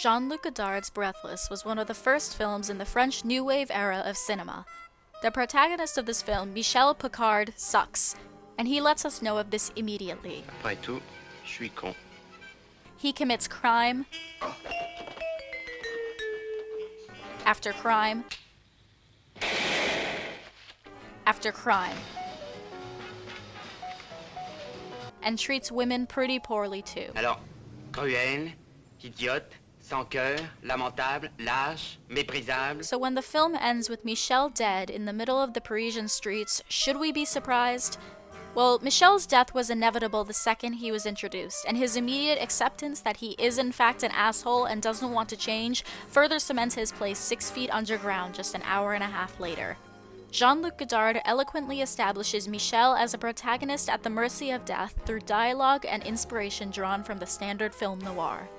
Jean-Luc Godard's Breathless was one of the first films in the French New Wave era of cinema. The protagonist of this film, Michel Picard, sucks, and he lets us know of this immediately. Après tout, je suis con. He commits crime after crime after crime, and treats women pretty poorly too. Alors, cruel, idiote, sans cœur, lamentable, lâche, méprisable. So when the film ends with Michel dead in the middle of the Parisian streets, should we be surprised? Well, Michel's death was inevitable the second he was introduced, and his immediate acceptance that he is in fact an asshole and doesn't want to change further cements his place 6 feet underground just an hour and a half later. Jean-Luc Godard eloquently establishes Michel as a protagonist at the mercy of death through dialogue and inspiration drawn from the standard film noir.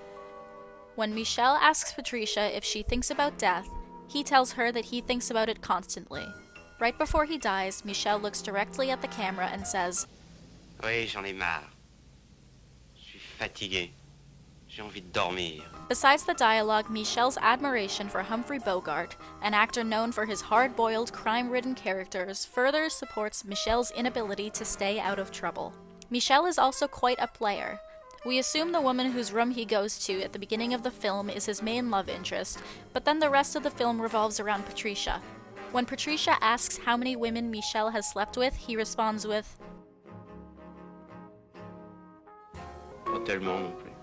When Michel asks Patricia if she thinks about death, he tells her that he thinks about it constantly. Right before he dies, Michel looks directly at the camera and says, Oui, j'en ai marre. Je suis fatigué. J'ai envie de dormir. Besides the dialogue, Michel's admiration for Humphrey Bogart, an actor known for his hard-boiled, crime-ridden characters, further supports Michel's inability to stay out of trouble. Michel is also quite a player. We assume the woman whose room he goes to at the beginning of the film is his main love interest, but then the rest of the film revolves around Patricia. When Patricia asks how many women Michel has slept with, he responds with, Pas tellement non plus.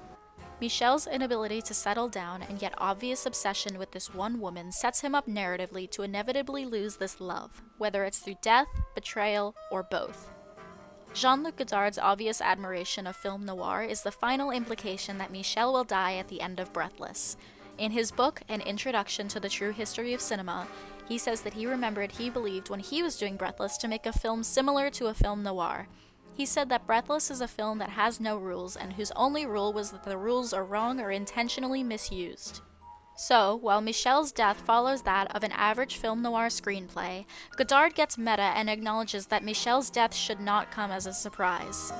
Michel's inability to settle down and yet obvious obsession with this one woman sets him up narratively to inevitably lose this love, whether it's through death, betrayal, or both. Jean-Luc Godard's obvious admiration of film noir is the final implication that Michel will die at the end of Breathless. In his book, An Introduction to the True History of Cinema, he says that he remembered he believed when he was doing Breathless to make a film similar to a film noir. He said that Breathless is a film that has no rules and whose only rule was that the rules are wrong or intentionally misused. So, while Michel's death follows that of an average film noir screenplay, Godard gets meta and acknowledges that Michel's death should not come as a surprise.